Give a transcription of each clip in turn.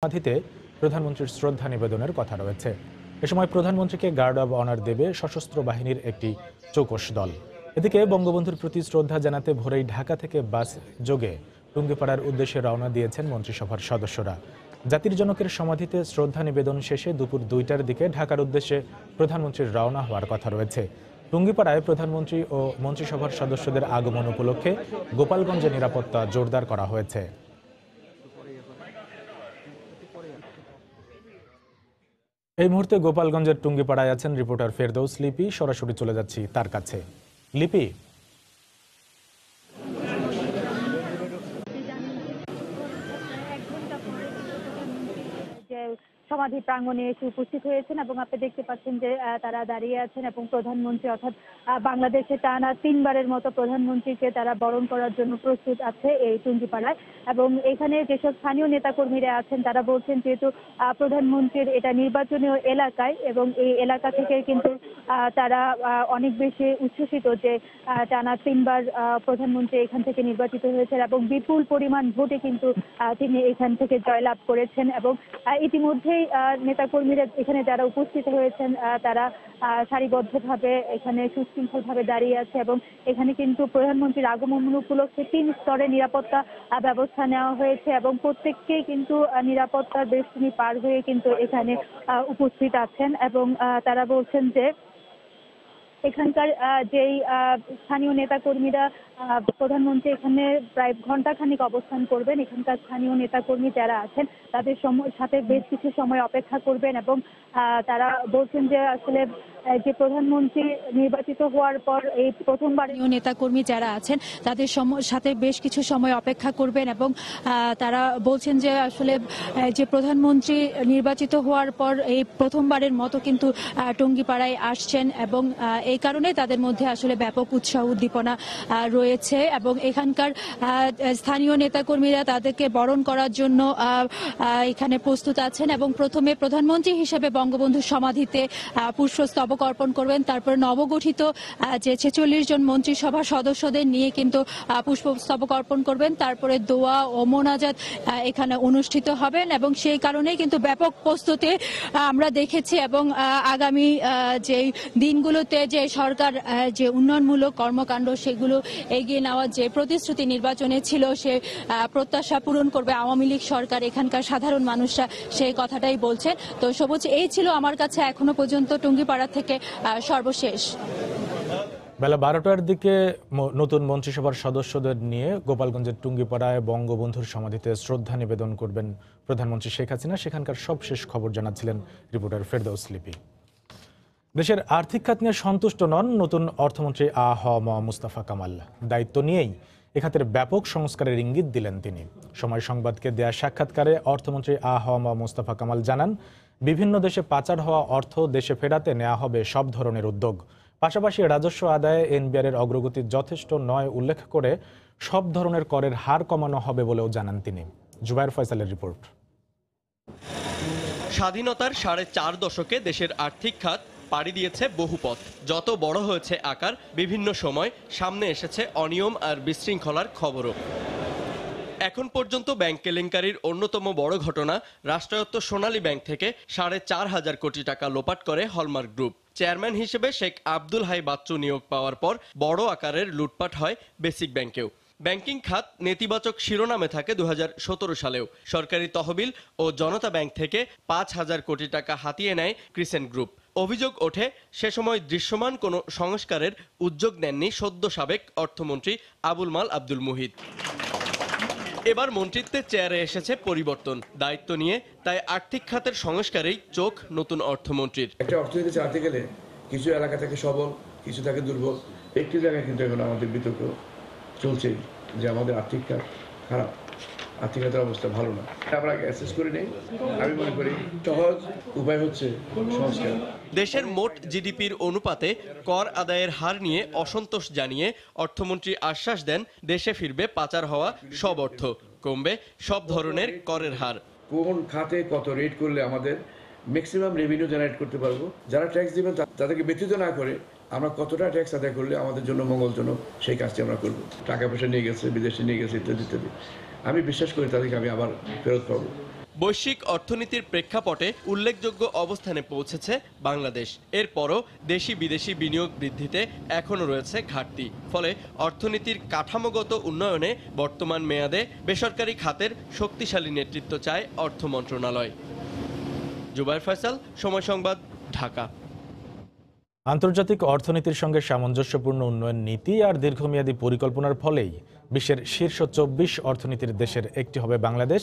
সমাধিতে প্রধানমন্ত্রীর শ্রদ্ধা নিবেদনের কথা রয়েছে। এ সময় প্রধানমন্ত্রীকে গার্ড অব অনার দেবে সশস্ত্র বাহিনীর একটি চৌকস দল। এদিকে বঙ্গবন্ধুর প্রতি শ্রদ্ধা জানাতে ভোরেই ঢাকা থেকে বাস যোগে টুঙ্গিপাড়ার উদ্দেশ্যে রওনা দিয়েছেন মন্ত্রিসভার সদস্যরা। জাতির জনকের সমাধিতে শ্রদ্ধা নিবেদন শেষে দুপুর 2টার দিকে ঢাকার উদ্দেশ্যে প্রধানমন্ত্রীর রওনা হওয়ার কথা রয়েছে। টুঙ্গিপাড়ায় প্রধানমন্ত্রী ও মন্ত্রিসভার সদস্যদের আগমন উপলক্ষে গোপালগঞ্জে নিরাপত্তা জোরদার করা হয়েছে। এই মুহূর্তে গোপালগঞ্জের টুঙ্গিপাড়ায় আছেন রিপোর্টার ফেরদৌস লিপি। সরাসরি চলে যাচ্ছি তার কাছে। লিপি, সমাধি প্রাঙ্গণে এসে উপস্থিত হয়েছেন এবং আপনি দেখতে পাচ্ছেন যে তারা দাঁড়িয়ে আছেন এবং প্রধানমন্ত্রী অর্থাৎ বাংলাদেশে টানা 3বারের মতো প্রধানমন্ত্রীকে তারা বরণ করার জন্য প্রস্তুত আছে এই টুঙ্গিপাড়ায়। এবং এখানে যেসব স্থানীয় নেতাকর্মীরা আছেন তারা বলছেন যেহেতু প্রধানমন্ত্রীর এটা নির্বাচনীয় এলাকায় এবং এই এলাকা থেকে কিন্তু তারা অনেক বেশি উচ্ছ্বসিত যে টানা 3বার প্রধানমন্ত্রী এখান থেকে নির্বাচিত হয়েছেন এবং বিপুল পরিমাণ ভোটে কিন্তু তিনি এখান থেকে জয়লাভ করেছেন। এবং ইতিমধ্যে নেতাকর্মীরা এখানে যারা উপস্থিত হয়েছেন তারা সারিবদ্ধভাবে এখানে সুশৃঙ্খলভাবে দাঁড়িয়ে আছে এবং এখানে কিন্তু প্রধানমন্ত্রীর আগমন উপলক্ষে 3 স্তরে নিরাপত্তা ব্যবস্থা নেওয়া হয়েছে এবং প্রত্যেককেই কিন্তু নিরাপত্তার বেষ্টনী পার হয়ে কিন্তু এখানে উপস্থিত আছেন। এবং তারা বলছেন যে এখানকার যেই স্থানীয় নেতাকর্মীরা প্রধানমন্ত্রী এখানে প্রায় ঘণ্টাখানিক অবস্থান করবেন। এখানকার স্থানীয় নেতাকর্মী যারা আছেন তাদের সাথে বেশ কিছু সময় অপেক্ষা করবেন এবং তারা বলছেন যে আসলে যে প্রধানমন্ত্রী নির্বাচিত হওয়ার পর এই প্রথমবার নেতাকর্মী যারা আছেন তাদের সাথে বেশ কিছু সময় অপেক্ষা করবেন এবং তারা বলছেন যে আসলে যে প্রধানমন্ত্রী নির্বাচিত হওয়ার পর এই প্রথমবারের মতো কিন্তু টুঙ্গিপাড়ায় আসছেন এবং এই কারণে তাদের মধ্যে আসলে ব্যাপক উৎসাহ উদ্দীপনা রয়েছে এবং এখানকার স্থানীয় নেতাকর্মীরা তাদেরকে বরণ করার জন্য এখানে প্রস্তুত আছেন এবং প্রথমে প্রধানমন্ত্রী হিসেবে বঙ্গবন্ধুর সমাধিতে পুষ্পস্তবক অর্পণ করবেন। তারপর নবগঠিত যে 46 জন মন্ত্রিসভা সদস্যদের নিয়ে কিন্তু পুষ্পস্তবক অর্পণ করবেন। তারপরে দোয়া ও মোনাজাত এখানে অনুষ্ঠিত হবেন এবং সেই কারণেই কিন্তু ব্যাপক প্রস্তুতি আমরা দেখেছি এবং আগামী যে দিনগুলোতে যে সরকার যে উন্নয়নমূলক কর্মকাণ্ড সেগুলো এগিয়ে নেওয়ার যে প্রতিশ্রুতি নির্বাচনে ছিল সে প্রত্যাশা পূরণ করবে আওয়ামী লীগ সরকার। এখানকার সাধারণ মানুষরা সেই কথাটাই বলছেন। তো সবুজ, এই ছিল আমার কাছে এখনো পর্যন্ত টুঙ্গিপাড়া থেকে সর্বশেষ। বেলা 12টার দিকে নতুন মন্ত্রিসভার সদস্যদের নিয়ে গোপালগঞ্জের টুঙ্গিপাড়ায় বঙ্গবন্ধুর সমাধিতে শ্রদ্ধা নিবেদন করবেন প্রধানমন্ত্রী শেখ হাসিনা। সেখানকার সবশেষ খবর জানাচ্ছিলেন রিপোর্টার ফেরদৌস লিপি। দেশের আর্থিক খাত নিয়ে সন্তুষ্ট নন নতুন অর্থমন্ত্রী মুস্তাফা কামাল। দায়িত্ব নিয়েই এ খাতের ব্যাপক সংস্কারের ইঙ্গিত দিলেন তিনি। সময় সংবাদকে দেয়া সাক্ষাৎকারে অর্থমন্ত্রী মুস্তাফা কামাল জানান, বিভিন্ন দেশে পাচার হওয়া অর্থ দেশে ফেরাতে নেওয়া হবে সব ধরনের উদ্যোগ। পাশাপাশি রাজস্ব আদায়ে এনবিআরের অগ্রগতি যথেষ্ট নয় উল্লেখ করে সব ধরনের করের হার কমানো হবে বলেও জানান তিনি। জুবায়ের ফয়সালের রিপোর্ট। স্বাধীনতার 4.5 দশকে দেশের আর্থিক খাত পাড়ি দিয়েছে বহু পথ। যত বড় হয়েছে আকার, বিভিন্ন সময় সামনে এসেছে অনিয়ম আর বিশৃঙ্খলার খবরও। এখন পর্যন্ত ব্যাংক কেলেঙ্কারির অন্যতম বড় ঘটনা, রাষ্ট্রায়ত্ত সোনালী ব্যাংক থেকে 4,500 কোটি টাকা লোপাট করে হলমার্ক গ্রুপ। চেয়ারম্যান হিসেবে শেখ আব্দুল হাই বাচ্চু নিয়োগ পাওয়ার পর বড় আকারের লুটপাট হয় বেসিক ব্যাংকেও। ব্যাংকিং খাত নেতিবাচক শিরোনামে থাকে 2017 সালেও। সরকারি তহবিল ও জনতা ব্যাংক থেকে 5,000 কোটি টাকা হাতিয়ে নেয় ক্রিসেন্ট গ্রুপ। অভিযোগ ওঠে, সে সময় দৃশ্যমান কোনো সংস্কারের উদ্যোগ নেননি সদ্য সাবেক অর্থমন্ত্রী আবুল মাল আব্দুল মুহিত। এবার মন্ত্রিত্বের চেয়ারে এসেছে পরিবর্তন। দায়িত্ব নিয়ে তাই আর্থিক খাতের সংস্কারেই চোখ নতুন অর্থমন্ত্রীর। একটা অর্থনীতি চালাতে গেলে কিছু এলাকা থেকে সবল, কিছু থাকে দুর্বল। একটি জায়গায় কিন্তু এখন আমাদের বিতর্ক চলছে যে আমাদের আর্থিক খাত খারাপ, আর্থিক খাতের অবস্থা ভালো না। আমরা অ্যাসেস করে নেই। আমি মনে করি সহজ উপায় হচ্ছে সংস্কার। দেশের মোট জিডিপির অনুপাতে কর আদায়ের হার নিয়ে অসন্তোষ জানিয়ে অর্থমন্ত্রী আশ্বাস দেন, দেশে ফিরবে পাচার হওয়া সব অর্থ, কমবে সব ধরনের করের হার। কোন খাতে কত রেট করলে আমাদের ম্যাক্সিমাম রেভিনিউ জেনারেট করতে পারবো, যারা ট্যাক্স দিবেন তাদেরকে ব্যতীত না করে আমরা কতটা ট্যাক্স আদায় করলে আমাদের জন্য মঙ্গলজনক সেই কাজটি আমরা করব। টাকা পয়সা নিয়ে গেছে, বিদেশে নিয়ে গেছে ইত্যাদি ইত্যাদি, আমি বিশ্বাস করি তাদেরকে আমি আবার ফেরত পাবো। বৈশ্বিক অর্থনীতির প্রেক্ষাপটে উল্লেখযোগ্য অবস্থানে পৌঁছেছে বাংলাদেশ। এরপরও দেশি বিদেশি বিনিয়োগ বৃদ্ধিতে এখনও রয়েছে ঘাটতি। ফলে অর্থনীতির কাঠামোগত উন্নয়নে বর্তমান মেয়াদে বেসরকারি খাতের শক্তিশালী নেতৃত্ব চায় অর্থ মন্ত্রণালয়। জুবায়ের ফয়সাল, সময় সংবাদ, ঢাকা। আন্তর্জাতিক অর্থনীতির সঙ্গে সামঞ্জস্যপূর্ণ উন্নয়ন নীতি আর দীর্ঘমেয়াদী পরিকল্পনার ফলেই বিশ্বের শীর্ষ 24 অর্থনীতির দেশের একটি হবে বাংলাদেশ,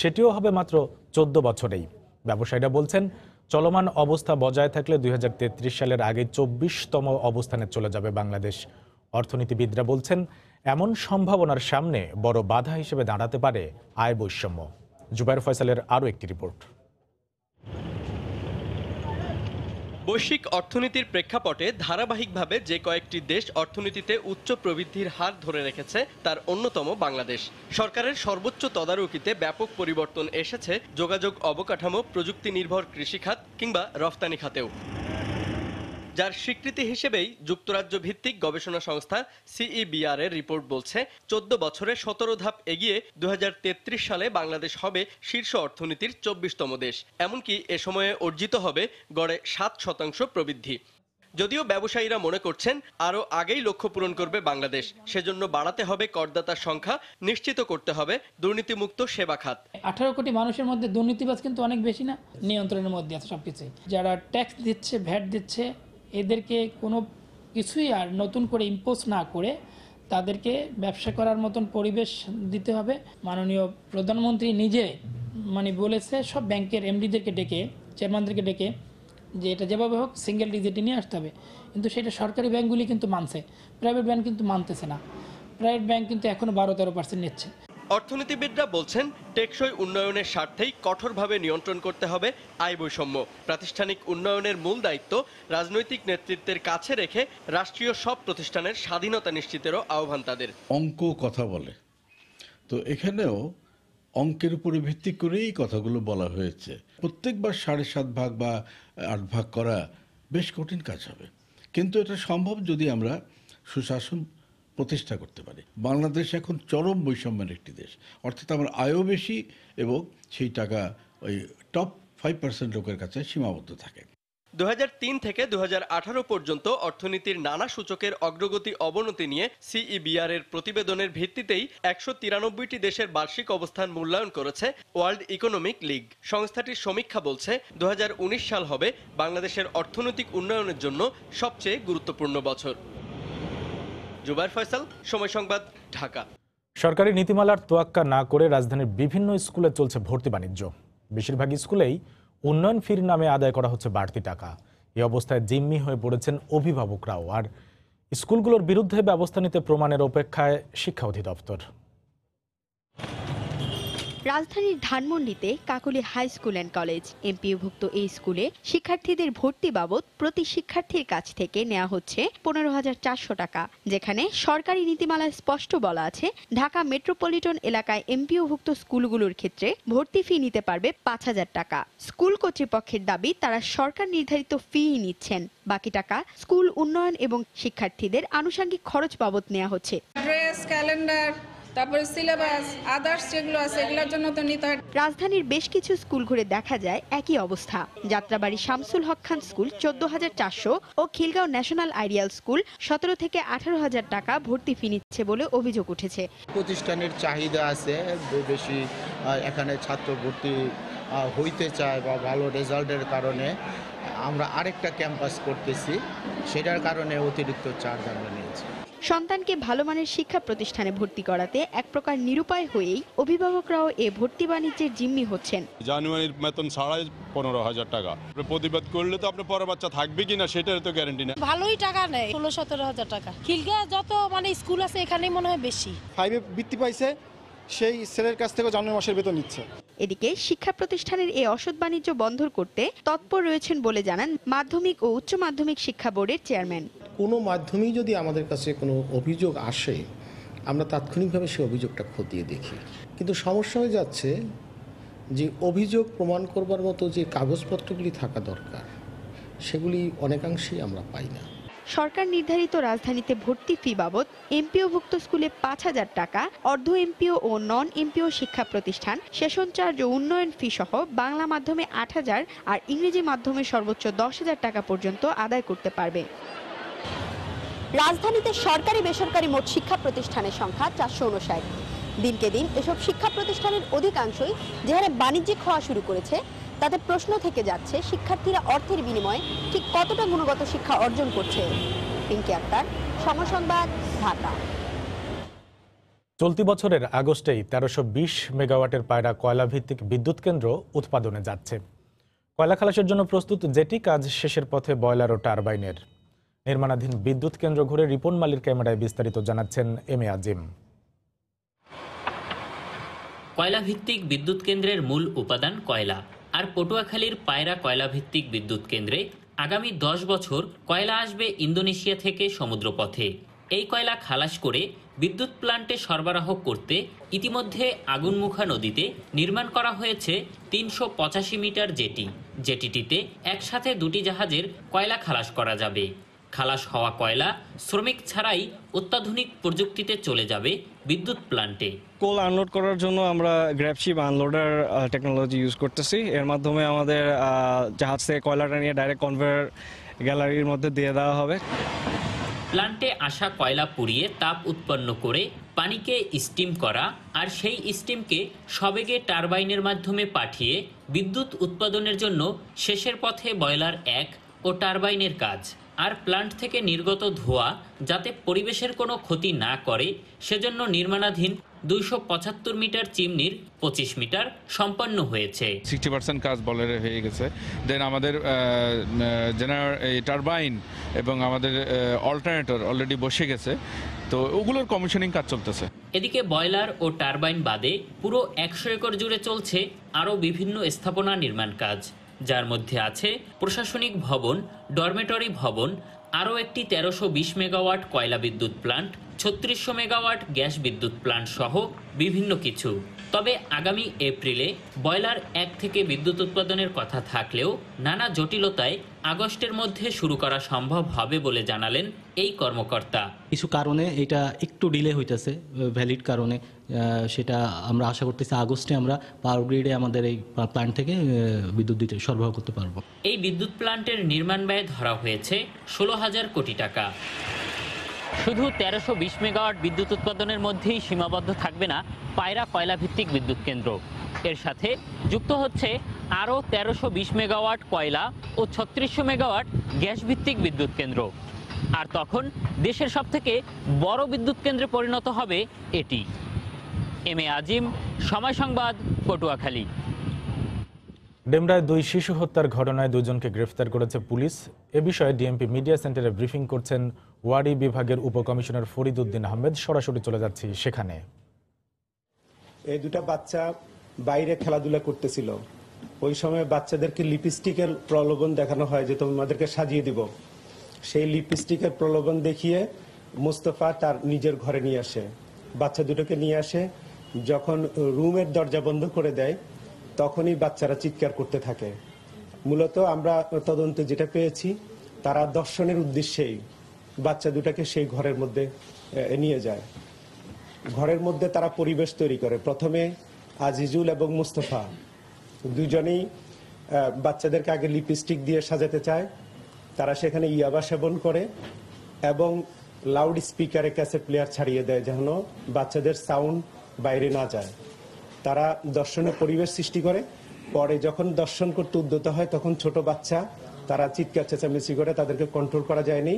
সেটিও হবে মাত্র 14 বছরেই। ব্যবসায়ীরা বলছেন, চলমান অবস্থা বজায় থাকলে 2033 সালের আগে 24তম অবস্থানে চলে যাবে বাংলাদেশ। অর্থনীতিবিদরা বলছেন, এমন সম্ভাবনার সামনে বড় বাধা হিসেবে দাঁড়াতে পারে আয় বৈষম্য। জুবায়ের ফয়সালের আরও একটি রিপোর্ট। বৈশ্বিক অর্থনীতির প্রেক্ষাপটে ধারাবাহিকভাবে যে কয়েকটি দেশ অর্থনীতিতে উচ্চ প্রবৃদ্ধির হার ধরে রেখেছে তার অন্যতম বাংলাদেশ। সরকারের সর্বোচ্চ তদারকিতে ব্যাপক পরিবর্তন এসেছে যোগাযোগ অবকাঠামো, প্রযুক্তি নির্ভর কৃষিখাত কিংবা রফতানি খাতেও। যার স্বীকৃতি হিসেবেই যুক্তরাজ্য ভিত্তিক গবেষণা সংস্থা CEBR এর রিপোর্ট বলছে, 14 বছরে 17 ধাপ এগিয়ে 2033 সালে বাংলাদেশ হবে শীর্ষ অর্থনীতির 24তম দেশ। এমনকি এ সময়ে অর্জিত হবে গড়ে 7% প্রবৃদ্ধি। যদিও ব্যবসায়ীরা মনে করছেন আরও আগেই লক্ষ্য পূরণ করবে বাংলাদেশ। সেজন্য বাড়াতে হবে করদাতার সংখ্যা, নিশ্চিত করতে হবে দুর্নীতিমুক্ত সেবা খাত। 18 কোটি মানুষের মধ্যে দুর্নীতিবাজ কিন্তু অনেক বেশি না, নিয়ন্ত্রণের মধ্যে আছে সবকিছু। যারা ট্যাক্স দিচ্ছে, ভ্যাট দিচ্ছে, এদেরকে কোনো কিছুই আর নতুন করে ইম্পোজ না করে তাদেরকে ব্যবসা করার মতন পরিবেশ দিতে হবে। মাননীয় প্রধানমন্ত্রী নিজে বলেছে সব ব্যাংকের এমডিদেরকে ডেকে, চেয়ারম্যানদেরকে ডেকে, যে এটা যেভাবে হোক সিঙ্গেল ডিজিটে নিয়ে আসতে হবে। কিন্তু সেটা সরকারি ব্যাংকগুলি কিন্তু মানছে, প্রাইভেট ব্যাংক কিন্তু মানতেছে না। প্রাইভেট ব্যাংক কিন্তু এখনও 12-13% নিচ্ছে। অর্থনীতিবিদরা বলছেন, টেকসই উন্নয়নের স্বার্থেই কঠোরভাবে নিয়ন্ত্রণ করতে হবে আয় বৈষম্য। প্রাতিষ্ঠানিক উন্নয়নের মূল দায়িত্ব রাজনৈতিক নেতৃত্বের কাছে রেখে রাষ্ট্রীয় সব প্রতিষ্ঠানের স্বাধীনতা নিশ্চিতেরও আহ্বান তাদের। অঙ্ক কথা বলে, তো এখানেও অঙ্কের উপরে ভিত্তি করেই কথাগুলো বলা হয়েছে। প্রত্যেকবার 7.5 ভাগ বা 8 ভাগ করা বেশ কঠিন কাজ হবে, কিন্তু এটা সম্ভব যদি আমরা সুশাসন প্রতিষ্ঠা করতে পারি। বাংলাদেশ এখন চরম বৈষম্যের একটি দেশ, অর্থাৎ আমার আয়ও বেশি এবং সেই টাকা ওই টপ 5% লোকের কাছে সীমাবদ্ধ থাকে। 2003 থেকে 2018 পর্যন্ত অর্থনীতির নানা সূচকের অগ্রগতি অবনতি নিয়ে CEBR এর প্রতিবেদনের ভিত্তিতেই 193টি দেশের বার্ষিক অবস্থান মূল্যায়ন করেছে ওয়ার্ল্ড ইকোনমিক লীগ। সংস্থাটির সমীক্ষা বলছে, 2019 সাল হবে বাংলাদেশের অর্থনৈতিক উন্নয়নের জন্য সবচেয়ে গুরুত্বপূর্ণ বছর। জুবায়ের ফয়সাল, সময় সংবাদ, ঢাকা। সরকারি নীতিমালার তোয়াক্কা না করে রাজধানীর বিভিন্ন স্কুলে চলছে ভর্তি বাণিজ্য। বেশিরভাগ স্কুলেই উন্নয়ন ফির নামে আদায় করা হচ্ছে বাড়তি টাকা। এই অবস্থায় জিম্মি হয়ে পড়েছেন অভিভাবকরাও, আর স্কুলগুলোর বিরুদ্ধে ব্যবস্থা নিতে প্রমাণের অপেক্ষায় শিক্ষা অধিদপ্তর। রাজধানীর ধানমন্ডিতে Kakoli high school and college এমপিওভুক্ত এই স্কুলে শিক্ষার্থীদের ভর্তি বাবদ প্রতি শিক্ষার্থীর কাছ থেকে নেওয়া হচ্ছে 15,400 টাকা, যেখানে সরকারি নীতিমালায় স্পষ্ট বলা আছে ঢাকা মেট্রোপলিটন এলাকায় এমপিওভুক্ত স্কুলগুলোর ক্ষেত্রে ভর্তি ফি নিতে পারবে 5,000 টাকা। স্কুল কর্তৃপক্ষের দাবি তারা সরকার নির্ধারিত ফি নিচ্ছেন, বাকি টাকা স্কুল উন্নয়ন এবং শিক্ষার্থীদের আনুষঙ্গিক খরচ বাবদ নেওয়া হচ্ছে। ড্রেস, ক্যালেন্ডার, তারপরে সিলেবাস, আদার্স যেগুলো আছে এগুলোর জন্য তো নিতে হয়। রাজধানীর বেশ কিছু স্কুল ঘুরে দেখা যায় একই অবস্থা। যাত্রাবাড়ি শামসুল হক খান স্কুল 14,400 ও খিলগাঁও ন্যাশনাল আইডিয়াল স্কুল 17 থেকে 18,000 টাকা ভর্তি ফি নিচ্ছে বলে অভিযোগ উঠেছে। প্রতিষ্ঠানের চাহিদা আছে বেশি, এখানে ছাত্র ভর্তি হইতে চায় বা ভালো রেজাল্টের কারণে আমরা আরেকটা ক্যাম্পাস করতেছি, সেটার কারণে অতিরিক্ত চার্জ আমরা নিয়েছি। সন্তানকে ভালো মানের শিক্ষা প্রতিষ্ঠানে ভর্তি করাতে এক প্রকার নিরুপায় হয়েই অভিভাবকরাও এ ভর্তি বাণিজ্যের জিম্মি হচ্ছেন। জানুয়ারির বেতন 15,500 টাকা, প্রতিবাদ করলে তো আপনার পরের বাচ্চা থাকবে কিনা সেটার তো গ্যারান্টি না। ভালোই টাকা নেয়, 16-17,000 টাকা। খিলগাঁও যত স্কুল আছে এখানেই মনে হয় বেশি। 5-এ বৃত্তি পাইছে, সেই ছেলের কাছ থেকে জানুয়ারি মাসের বেতন নিচ্ছে। এদিকে শিক্ষা প্রতিষ্ঠানের এই অসৎ বাণিজ্য বন্ধ করতে তৎপর রয়েছেন বলে জানান মাধ্যমিক ও উচ্চ মাধ্যমিক শিক্ষা বোর্ডের চেয়ারম্যান। কোনো মাধ্যমেই যদি আমাদের কাছে কোনো অভিযোগ আসে, আমরা তাৎক্ষণিকভাবে সেই অভিযোগটা খতিয়ে দেখি, কিন্তু সমস্যা হয়ে যাচ্ছে যে অভিযোগ প্রমাণ করবার মতো যে কাগজপত্রগুলি থাকা দরকার সেগুলি অনেকাংশেই আমরা পাই না। সরকার নির্ধারিত রাজধানীতে ভর্তি ফি বাবদ এমপিওভুক্ত স্কুলে 5,000 টাকা, অর্ধ এমপিও ও নন এমপিও শিক্ষা প্রতিষ্ঠান সেশন চার্জ ও উন্নয়ন ফি সহ বাংলা মাধ্যমে 8,000 আর ইংরেজি মাধ্যমে সর্বোচ্চ 10,000 টাকা পর্যন্ত আদায় করতে পারবে। রাজধানীতে সরকারি বেসরকারি মোট শিক্ষা প্রতিষ্ঠানের সংখ্যা 459। দিনকে দিন এসব শিক্ষা প্রতিষ্ঠানের অধিকাংশই যে হারে বাণিজ্যিক হওয়া শুরু করেছে, তাতে প্রশ্ন থেকে যাচ্ছে শিক্ষার্থীরা অর্থের বিনিময়ে ঠিক কতটা গুণগত শিক্ষা অর্জন করছে। পিঙ্কি আক্তার, সময় সংবাদ, ঢাকা। চলতি বছরের আগস্টেই 1320 মেগাওয়াটের পায়রা কয়লা ভিত্তিক বিদ্যুৎ কেন্দ্র উৎপাদনে যাচ্ছে। কয়লা খালাসের জন্য প্রস্তুত যেটি কাজ শেষের পথে বয়লার ও টারবাইনের। নির্মাণাধীন বিদ্যুৎ কেন্দ্র ঘুরে রিপন মালির ক্যামেরায় বিস্তারিত জানাচ্ছেন এম এ আজিম। কয়লা ভিত্তিক বিদ্যুৎ কেন্দ্রের মূল উপাদান কয়লা, আর পটুয়াখালীর পায়রা কয়লা ভিত্তিক বিদ্যুৎ কেন্দ্রে আগামী 10 বছর কয়লা আসবে ইন্দোনেশিয়া থেকে সমুদ্রপথে। এই কয়লা খালাস করে বিদ্যুৎ প্ল্যান্টে সরবরাহ করতে ইতিমধ্যে আগুনমুখা নদীতে নির্মাণ করা হয়েছে 385 মিটার জেটি। জেটিটিতে একসাথে 2টি জাহাজের কয়লা খালাস করা যাবে। খালাস হওয়া কয়লা শ্রমিক ছাড়াই অত্যাধুনিক প্রযুক্তিতে চলে যাবে বিদ্যুৎ প্ল্যান্টে। কোল আনলোড করার জন্য আমরা গ্র্যাবশিপ আনলোডার টেকনোলজি ইউজ করতেছি। এর মাধ্যমে আমাদের জাহাজ থেকে কয়লাটা নিয়ে ডাইরেক্ট কনভেয়ার গ্যালারির মধ্যে দিয়ে দেওয়া হবে। প্ল্যান্টে আসা কয়লা পুড়িয়ে তাপ উৎপন্ন করে পানিকে স্টিম করা, আর সেই স্টিমকে সবেগে টারবাইনের মাধ্যমে পাঠিয়ে বিদ্যুৎ উৎপাদনের জন্য শেষের পথে বয়লার 1 ও টারবাইনের কাজ। আর প্ল্যান্ট থেকে নির্গত ধোঁয়া যাতে পরিবেশের কোনো ক্ষতি না করে সেজন্য নির্মাণাধীন 275 মিটার চিমনির 25 মিটার সম্পন্ন হয়েছে। 60% কাজ বয়লারে হয়ে গেছে। দেন আমাদের টারবাইন এবং আমাদের অল্টারনেটর অলরেডি বসে গেছে, তো ওগুলোর কমিশনিং কাজ চলতেছে। এদিকে বয়লার ও টারবাইন বাদে পুরো 100 একর জুড়ে চলছে আরও বিভিন্ন স্থাপনা নির্মাণ কাজ, যার মধ্যে আছে প্রশাসনিক ভবন, ডরমেটরি ভবন, আরও একটি 1320 মেগাওয়াট কয়লা বিদ্যুৎ প্ল্যান্ট, 3600 মেগাওয়াট গ্যাস বিদ্যুৎ প্ল্যান্ট সহ বিভিন্ন কিছু। তবে আগামী এপ্রিলে বয়লার 1 থেকে বিদ্যুৎ উৎপাদনের কথা থাকলেও নানা জটিলতায় আগস্টের মধ্যে শুরু করা সম্ভব হবে বলে জানালেন এই কর্মকর্তা। কিছু কারণে এটা একটু ডিলে হইতেছে, ভ্যালিড কারণে। সেটা আমরা আশা করতেছি আগস্টে আমরা পাওয়ার গ্রিডে আমাদের এই প্ল্যান্ট থেকে বিদ্যুৎ দিতে সরবরাহ করতে পারবো। এই বিদ্যুৎ প্ল্যান্টের নির্মাণ ব্যয় ধরা হয়েছে 16,000 কোটি টাকা। শুধু 1320 মেগাওয়াট বিদ্যুৎ উৎপাদনের মধ্যেই সীমাবদ্ধ থাকবে না পায়রা কয়লা ভিত্তিক বিদ্যুৎ কেন্দ্র। এর সাথে যুক্ত হচ্ছে আরও 1320 মেগাওয়াট কয়লা ও 3600 মেগাওয়াট গ্যাস ভিত্তিক বিদ্যুৎ কেন্দ্র। আর তখন দেশের সবথেকে বড় বিদ্যুৎ কেন্দ্রে পরিণত হবে এটি। এম এ আজিম, সময় সংবাদ, পটুয়াখালী। ডেমরায় 2 শিশু হত্যার ঘটনায় 2 জনকে গ্রেফতার করেছে পুলিশ। এ বিষয়ে ডিএমপি মিডিয়া সেন্টারে ব্রিফিং করছেন ওয়ারি বিভাগের উপকমিশনার ফরিদ উদ্দিন আহমেদ। সরাসরি চলে যাচ্ছি সেখানে। এই 2টা বাচ্চা বাইরে খেলাধুলা করতেছিল। ওই সময় বাচ্চাদেরকে লিপস্টিকের প্রলোভন দেখানো হয় যে তোমাদেরকে সাজিয়ে দিব। সেই লিপস্টিকের প্রলোভন দেখিয়ে মুস্তফা তার নিজের ঘরে নিয়ে আসে। বাচ্চা দুটোকে নিয়ে আসে, যখন রুমের দরজা বন্ধ করে দেয় তখনই বাচ্চারা চিৎকার করতে থাকে। মূলত আমরা তদন্তে যেটা পেয়েছি, তারা দর্শনের উদ্দেশ্যেই বাচ্চা দুটাকে সেই ঘরের মধ্যে নিয়ে যায়। ঘরের মধ্যে তারা পরিবেশ তৈরি করে। প্রথমে আজিজুল এবং মুস্তফা দুজনেই বাচ্চাদেরকে আগে লিপস্টিক দিয়ে সাজাতে চায়। তারা সেখানে ইয়াবা সেবন করে এবং লাউড স্পিকারে ক্যাসেট প্লেয়ার ছাড়িয়ে দেয় যেন বাচ্চাদের সাউন্ড বাইরে না যায়। তারা দর্শনের পরিবেশ সৃষ্টি করে। পরে যখন দর্শন করতে উদ্যত হয় তখন ছোট বাচ্চা তারা চিৎকার চেঁচামেচি করে, তাদেরকে কন্ট্রোল করা যায়নি।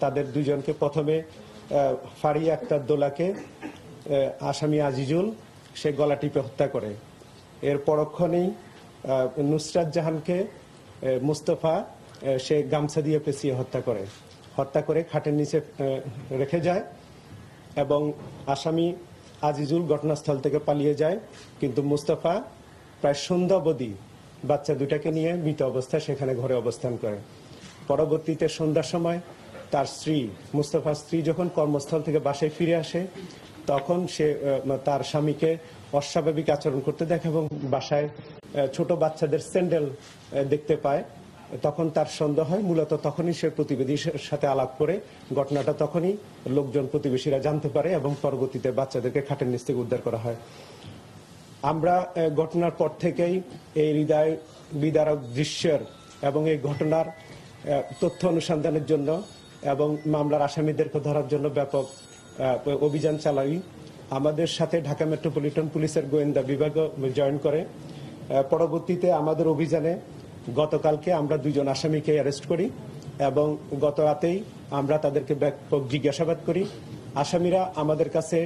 তাদের 2 জনকে প্রথমে ফারিয়া আক্তার দোলাকে আসামি আজিজুল সে গলা টিপে হত্যা করে। এর পরক্ষণেই নুসরাত জাহানকে মুস্তফা সে গামছা দিয়ে পেঁচিয়ে হত্যা করে খাটের নিচে রেখে যায় এবং আসামি আজিজুল ঘটনাস্থল থেকে পালিয়ে যায়। কিন্তু মুস্তফা প্রায় সন্ধ্যা অবধি বাচ্চা দুটাকে নিয়ে মৃত অবস্থায় সেখানে ঘরে অবস্থান করে। পরবর্তীতে সন্ধ্যার সময় তার স্ত্রী, মুস্তফার স্ত্রী যখন কর্মস্থল থেকে বাসায় ফিরে আসে তখন সে তার স্বামীকে অস্বাভাবিক আচরণ করতে দেখে এবং বাসায় ছোট বাচ্চাদের স্যান্ডেল দেখতে পায় তখন তার সন্দেহ হয়, মূলত তখনই সে প্রতিবেদীর সাথে আলাপ করে ঘটনাটা তখনই লোকজন প্রতিবেশীরা জানতে পারে এবং পরবর্তীতে বাচ্চাদেরকে খাটের নিচ থেকে উদ্ধার করা হয়। আমরা ঘটনার পর থেকেই এই হৃদয় বিদারক দৃশ্যের এবং এই ঘটনার তথ্য অনুসন্ধানের জন্য এবং মামলার আসামিদেরকে ধরার জন্য ব্যাপক অভিযান চালাই। আমাদের সাথে ঢাকা মেট্রোপলিটন পুলিশের গোয়েন্দা বিভাগ জয়েন করে। পরবর্তীতে আমাদের অভিযানে গতকালকে আমরা 2 জন আসামিকে অ্যারেস্ট করি এবং গত রাতেই আমরা তাদেরকে ব্যাপক জিজ্ঞাসাবাদ করি। আসামিরা আমাদের কাছে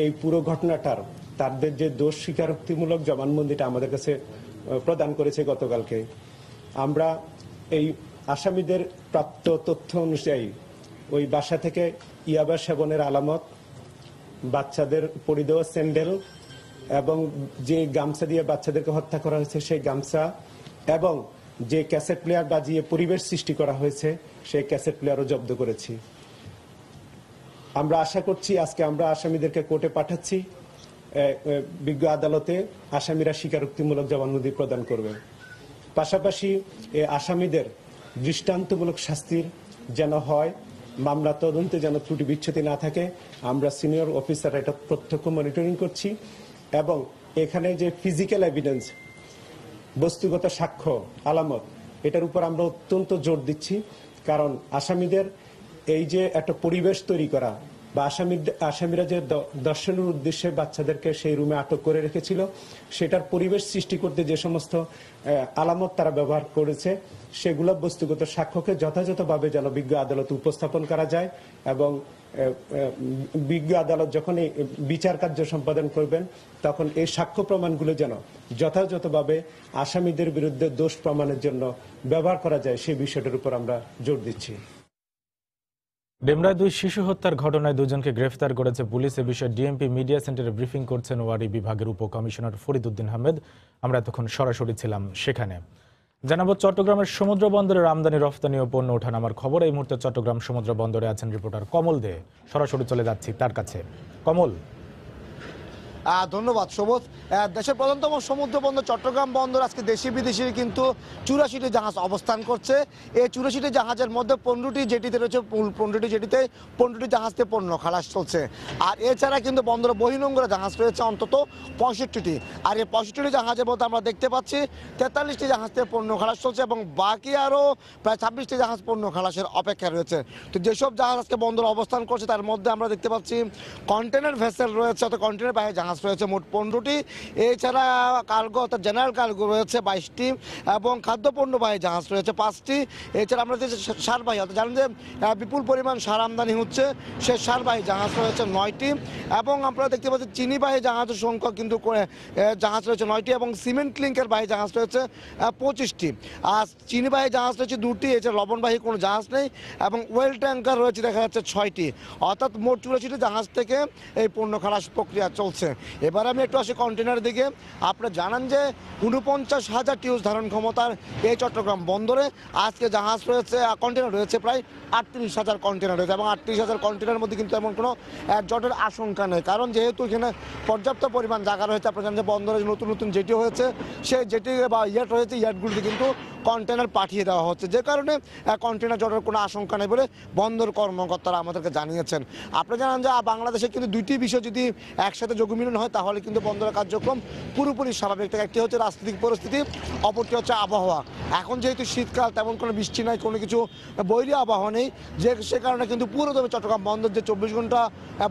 এই পুরো ঘটনাটার তাদের যে দোষ স্বীকারোক্তিমূলক জবানবন্দিটা আমাদের কাছে প্রদান করেছে গতকালকে। আমরা এই আসামিদের প্রাপ্ত তথ্য অনুযায়ী ওই বাসা থেকে ইয়াবা সেবনের আলামত, বাচ্চাদের পরিধেয় স্যান্ডেল এবং যে গামছা দিয়ে বাচ্চাদেরকে হত্যা করা হয়েছে সেই গামছা এবং যে ক্যাসেট প্লেয়ার বাজিয়ে পরিবেশ সৃষ্টি করা হয়েছে সেই ক্যাসেট প্লেয়ারও জব্দ করেছি। আমরা আশা করছি আজকে আমরা আসামিদেরকে কোর্টে পাঠাচ্ছি, বিজ্ঞ আদালতে আসামিরা স্বীকারোক্তিমূলক জবানবন্দি প্রদান করবে। পাশাপাশি আসামিদের দৃষ্টান্তমূলক শাস্তির যেন হয়, মামলা তদন্তে যেন ত্রুটি বিচ্ছুতি না থাকে, আমরা সিনিয়র অফিসার এটা প্রত্যক্ষ মনিটরিং করছি এবং এখানে যে ফিজিক্যাল এভিডেন্স, বস্তুগত সাক্ষ্য, আলামত, এটার উপর আমরা অত্যন্ত জোর দিচ্ছি। কারণ আসামিদের এই যে একটা পরিবেশ তৈরি করা বা আসামিরা যে দর্শনের উদ্দেশ্যে বাচ্চাদেরকে সেই রুমে আটক করে রেখেছিল, সেটার পরিবেশ সৃষ্টি করতে যে সমস্ত আলামত তারা ব্যবহার করেছে, সেগুলো বস্তুগত সাক্ষ্যকে যথাযথভাবে যেন বিজ্ঞ আদালতে উপস্থাপন করা যায় এবং বিজ্ঞ আদালত যখন এই বিচার কার্য সম্পাদন করবেন তখন এই সাক্ষ্য প্রমাণগুলো যেন যথাযথভাবে আসামিদের বিরুদ্ধে দোষ প্রমাণের জন্য ব্যবহার করা যায়, সেই বিষয়টার উপর আমরা জোর দিচ্ছি। ডেমরায় 2 শিশু হত্যার ঘটনায় 2 জনকে গ্রেফতার করেছে পুলিশ। এ বিষয়ে ডিএমপি মিডিয়া সেন্টারে ব্রিফিং করছেন ওয়ারি বিভাগের উপকমিশনার ফরিদ উদ্দিন আহমেদ। আমরা এতক্ষণ সরাসরি ছিলাম সেখানে। জানাবো চট্টগ্রামের সমুদ্র বন্দরের আমদানি রফতানি ও পণ্য ওঠানামার খবর। এই মুহূর্তে চট্টগ্রাম সমুদ্র বন্দরে আছেন রিপোর্টার কমল দে। সরাসরি চলে যাচ্ছি তার কাছে। কমল। ধন্যবাদ সবুজ। দেশের প্রধানতম সমুদ্র বন্দর চট্টগ্রাম বন্দর আজকে দেশি বিদেশি কিন্তু 84টি জাহাজ অবস্থান করছে। এই 84টি জাহাজের মধ্যে 15টি জেটিতে রয়েছে, 15টি জেটিতে 15টি জাহাজতে পণ্য খালাস চলছে। আর এছাড়া কিন্তু বন্দরে বহির্নোঙরে জাহাজ রয়েছে অন্তত 65টি। আর এই 65টি জাহাজের মধ্যে আমরা দেখতে পাচ্ছি 43টি জাহাজতে পণ্য খালাস চলছে এবং বাকি আরও প্রায় 26টি জাহাজ পণ্য খালাসের অপেক্ষায় রয়েছে। তো যেসব জাহাজ আজকে বন্দরে অবস্থান করছে তার মধ্যে আমরা দেখতে পাচ্ছি কন্টেনার ভেসেল রয়েছে, অর্থাৎ কন্টেনার বাহী জাহাজ রয়েছে মোট 15টি। এছাড়া কার্গো অর্থাৎ জেনারেল কার্গো রয়েছে 22টি এবং খাদ্যপণ্যবাহী জাহাজ রয়েছে 5টি। এছাড়া আমরা দেখছি সারবাহী, অর্থাৎ জানেন যে বিপুল পরিমাণ সার আমদানি হচ্ছে, সে সারবাহী জাহাজ রয়েছে 9টি এবং আপনারা দেখতে পাচ্ছি চিনিবাহী জাহাজের সংখ্যা কিন্তু জাহাজ রয়েছে 9টি এবং সিমেন্ট ক্লিংকের বাহী জাহাজ রয়েছে 25টি। আর চিনিবাহী জাহাজ রয়েছে 2টি, এছাড়া লবণবাহী কোনো জাহাজ নেই এবং ওয়েল ট্যাঙ্কার রয়েছে দেখা যাচ্ছে 6টি। অর্থাৎ মোট 84টি জাহাজ থেকে এই পণ্য খালাস প্রক্রিয়া চলছে। এবার আমি একটু আসি কন্টেনার দিকে। আপনারা জানান যে 49,000 টিউজ ধারণ ক্ষমতার এই চট্টগ্রাম বন্দরে আজকে জাহাজ রয়েছে, কন্টেনার রয়েছে প্রায় 38,000 কন্টেনার রয়েছে এবং 38,000 কন্টেনারের মধ্যে কিন্তু এমন কোনো জটের আশঙ্কা নেই। কারণ যেহেতু এখানে পর্যাপ্ত পরিমাণ জায়গা রয়েছে, আপনারা জানেন যে বন্দরে নতুন নতুন জেটি হয়েছে, সেই জেটি বা ইয়ার্ড রয়েছে, ইয়ার্ডগুলিতে কিন্তু কন্টেনার পাঠিয়ে দেওয়া হচ্ছে, যে কারণে কন্টেনার জটের কোনো আশঙ্কা নেই বলে বন্দর কর্মকর্তারা আমাদেরকে জানিয়েছেন। আপনারা জানান যে বাংলাদেশে কিন্তু 2টি বিষয় যদি একসাথে যোগমিলন হয় তাহলে কিন্তু বন্দরের কার্যক্রম পুরোপুরি স্বাভাবিক থাকে। একটি হচ্ছে রাজনৈতিক পরিস্থিতি, অপরটি হচ্ছে আবহাওয়া। এখন যেহেতু শীতকাল, তেমন কোনো বৃষ্টি নাই, কোনো কিছু বৈরী আবহাওয়া নেই, সে কারণে কিন্তু পুরোদমে চট্টগ্রাম বন্দর যে 24 ঘন্টা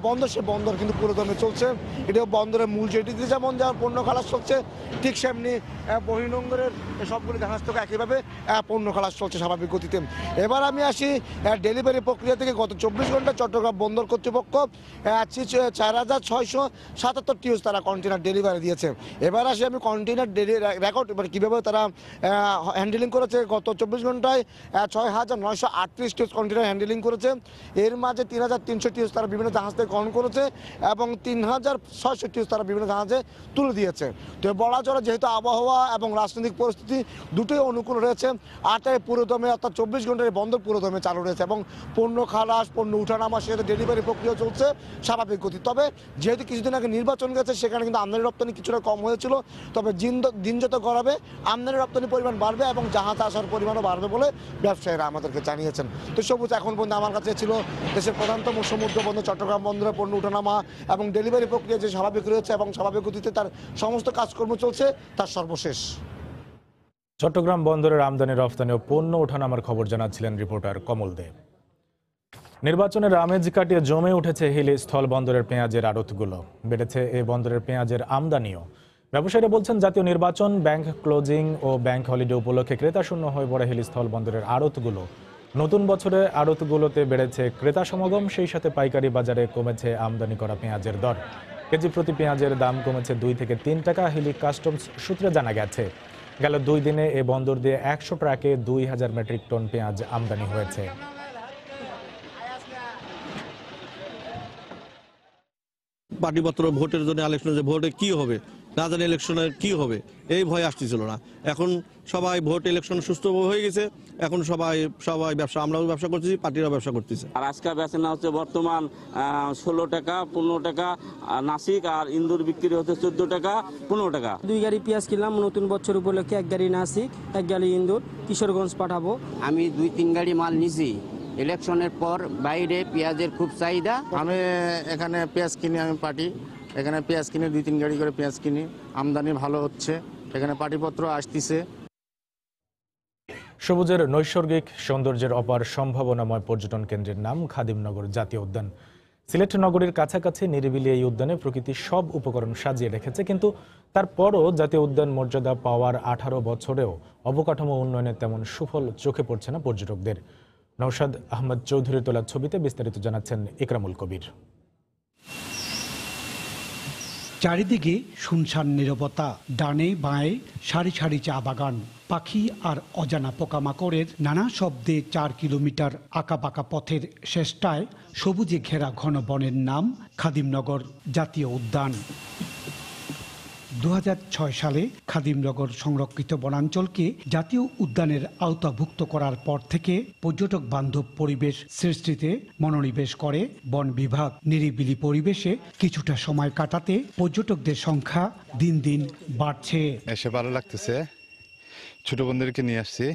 বন্দর, সে বন্দর কিন্তু পুরোদমে চলছে। এটাও বন্দরের মূল জেটিতে যেমন যাওয়ার পণ্য খালাস চলছে, ঠিক সেমনি বহির্নোঙরের সবগুলি জাহাজ থেকে একইভাবে পণ্য খালাস চলছে স্বাভাবিক গতিতে। এবার আমি আসি ডেলিভারি প্রক্রিয়া থেকে। গত 24 ঘন্টা চট্টগ্রাম বন্দর কর্তৃপক্ষ 4,677 টিউজ তারা কন্টেনার ডেলিভারি দিয়েছে। এবার আসি আমি কন্টেনার রেকর্ড, মানে কীভাবে তারা হ্যান্ডেলিং করেছে। গত 24 ঘন্টায় 6,938 টিউজ কন্টেনার হ্যান্ডেলিং করেছে। এর মাঝে 3,300 টিউজ তারা বিভিন্ন জাহাজ থেকে গ্রহণ করেছে এবং 3,600 টিউজ তারা বিভিন্ন জাহাজে তুলে দিয়েছে। তো বলা চলে যেহেতু আবহাওয়া এবং রাজনৈতিক পরিস্থিতি দুটোই অনুকূল রয়েছে, আটায় পুরোদমে অর্থাৎ 24 ঘন্টায় বন্দর পুরোদমে চালু রয়েছে এবং পণ্য খালাস, পণ্য উঠানামা, সেটা ডেলিভারি প্রক্রিয়া চলছে স্বাভাবিক গতি। তবে যেহেতু কিছুদিন আগে নির্বাচন গেছে, সেখানে কিন্তু আমদানি রপ্তানি কিছুটা কম হয়েছিল, তবে দিন যত গড়াবে আমদানি রপ্তানি পরিমাণ বাড়বে এবং এবং জাহাজ আসার পরিমাণও বাড়বে বলে ব্যবসায়ীরা আমাদেরকে জানিয়েছেন। তো সবুজ, এখন পর্যন্ত আমার কাছে ছিল দেশের প্রধানতম সমুদ্র বন্দর চট্টগ্রাম বন্দরে পণ্য ওঠানামা এবং ডেলিভারি প্রক্রিয়া যে স্বাভাবিক রয়েছে এবং স্বাভাবিক গতিতে তার সমস্ত কাজকর্ম চলছে তার সর্বশেষ। চট্টগ্রাম বন্দরের আমদানি রফতানি ও পণ্য ওঠানামার খবর জানাচ্ছিলেন রিপোর্টার কমল দে। নির্বাচনের আমেজ কাটিয়ে জমে উঠেছে হিলি স্থল বন্দরের পেঁয়াজের আড়তগুলো। বেড়েছে এই বন্দরের পেঁয়াজের আমদানিও। ব্যবসায়ীরা বলছেন জাতীয় নির্বাচন, ব্যাংক ক্লোজিং ও ব্যাংক হলিডে উপলক্ষে ক্রেতা শূন্য হয়ে পড়ে হিলি স্থল বন্দরের আড়তগুলো। নতুন বছরে আড়তগুলোতে বেড়েছে ক্রেতা সমাগম, সেই সাথে পাইকারি বাজারে কমেছে আমদানি করা পেঁয়াজের দর। কেজি প্রতি পেঁয়াজের দাম কমেছে 2 থেকে 3 টাকা। হিলি কাস্টমস সূত্রে জানা গেছে গেল 2 দিনে এ বন্দর দিয়ে 100 ট্রাকে 2000 মেট্রিক টন পেঁয়াজ আমদানি হয়েছে। পার্টিপত্র ভোটের জন্য ইলেকশনে যে ভোটে কি হবে না জানি, ইলেকশনের কি হবে এই ভয় আসতেছিল না। এখন সবাই ভোট ইলেকশন সুস্থ হয়ে গেছে, এখন সবাই ব্যবসা, আমরাও ব্যবসা করতেছি, পার্টিরাও ব্যবসা করতেছে। আর আজকে বেচনা হচ্ছে বর্তমান 16 টাকা 15 টাকা নাসিক, আর ইন্দুর বিক্রি হচ্ছে 14 টাকা 15 টাকা। 2 গাড়ি পেঁয়াজ কিনলাম নতুন বছর উপলক্ষে, 1 গাড়ি নাসিক, 1 গাড়ি ইন্দুর কিশোরগঞ্জ পাঠাবো। আমি 2-3 গাড়ি মাল নিছি। ইলেকশনের পর বাইরে পেঁয়াজের খুব চাহিদা। আমি এখানে পেঁয়াজ কিনি, আমি পার্টি এখানে পেঁয়াজ কিনে 2-3 গাড়ি করে পেঁয়াজ কিনি। আমদানি ভালো হচ্ছে, এখানে পার্টিপত্র আসতেছে। সবুজের নৈসর্গিক সৌন্দর্যের অপার সম্ভাবনাময় পর্যটন কেন্দ্রের নাম খাদিমনগর জাতীয় উদ্যান। সিলেট নগরীর কাছাকাছি নিরিবিলি এই উদ্যানে প্রকৃতি সব উপকরণ সাজিয়ে রেখেছে, কিন্তু তারপরও জাতীয় উদ্যান মর্যাদা পাওয়ার 18 বছরেও অবকাঠামো উন্নয়নে তেমন সুফল চোখে পড়ছে না পর্যটকদের। নওশাদ আহমদ চৌধুরীর তোলা ছবিতে বিস্তারিত জানাচ্ছেন ইকরামুল কবির। চারিদিকে শুনশান নীরবতা, ডানে বাঁয়ে সারি সারি চা বাগান, পাখি আর অজানা পোকামাকড়ের নানা শব্দে 4 কিলোমিটার আঁকাবাঁকা পথের শেষটায় সবুজে ঘেরা ঘন বনের নাম খাদিমনগর জাতীয় উদ্যান। 2006 সালে খাদিমনগর সংরক্ষিত বনাঞ্চলকে জাতীয় উদ্যানের আওতাভুক্ত করার পর থেকে পর্যটক বান্ধব পরিবেশ সৃষ্টিতে মনোনিবেশ করে বন বিভাগ। নিরিবিলি পরিবেশে কিছুটা সময় কাটাতে পর্যটকদের সংখ্যা দিন দিন বাড়ছে। এসে ভালো লাগতেছে, ছোট বন্ধুদেরকে নিয়ে আসছি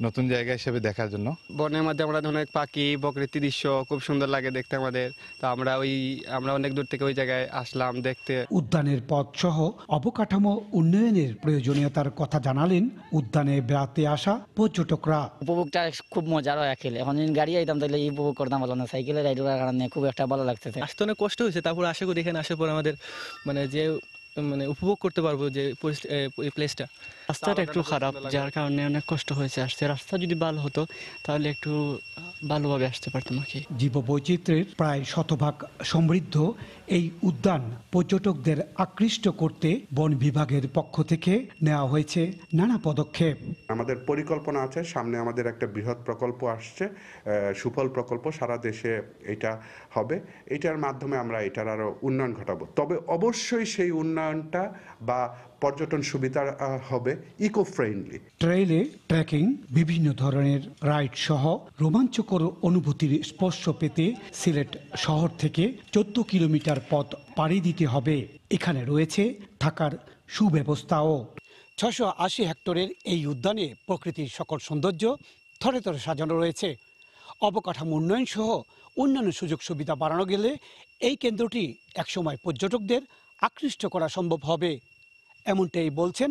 নতুন জায়গা হিসেবে দেখার জন্য। বনের মধ্যে আমরা অনেক পাখি প্রকৃতি দৃশ্য খুব সুন্দর লাগে দেখতে আমাদের, তো আমরা অনেক দূর থেকে ওই জায়গায় আসলাম দেখতে। উদ্যানের পথ সহ অবকাঠামো উন্নয়নের প্রয়োজনীয়তার কথা জানালেন উদ্যানে বেড়াতে আসা পর্যটকরা। উপভোগটা খুব মজার হয় খেলে, এখন গাড়ি আইতাম তাহলে এই উপভোগ করতাম ভালো না, সাইকেলে রাইড করার কারণে খুব একটা ভালো লাগতেছে। আসতে অনেক কষ্ট হয়েছে, তারপর আশা করি এখানে আসার পর আমাদের যে উপভোগ করতে পারবো যে প্লেসটা। রাস্তাটা একটু খারাপ, যার কারণে অনেক কষ্ট হয়েছে আসতে। রাস্তা যদি ভালো হতো তাহলে একটু ভালোভাবে আসতে পারতাম আর কি। জীববৈচিত্র্যের প্রায় শতভাগ সমৃদ্ধ এই উদ্যান পর্যটকদের আকৃষ্ট করতে বন বিভাগের পক্ষ থেকে নেওয়া হয়েছে নানা পদক্ষেপ। আমাদের পরিকল্পনা আছে, সামনে আমাদের একটা বৃহৎ প্রকল্প আসছে, সুফল প্রকল্প, সারা দেশে এটা হবে। এটার মাধ্যমে আমরা এটার আরো উন্নয়ন ঘটাবো। তবে অবশ্যই সেই উন্নয়নটা বা পর্যটন সুবিধা হবে ইকো ফ্রেন্ডলি। ট্রেইলে ট্রেকিং, বিভিন্ন ধরনের রাইড সহ রোমাঞ্চকর অনুভূতির স্পর্শ পেতে সিলেট শহর থেকে 14 কিলোমিটার পথ পাড়ি দিতে হবে। এখানে রয়েছে থাকার সুব্যবস্থাও। 680 হেক্টরের এই উদ্যানে প্রকৃতির সকল সৌন্দর্য থরে থরে সাজানো রয়েছে। অবকাঠামো উন্নয়ন সহ অন্যান্য সুযোগ সুবিধা বাড়ানো গেলে এই কেন্দ্রটি একসময় পর্যটকদের আকৃষ্ট করা সম্ভব হবে, এমনটাই বলছেন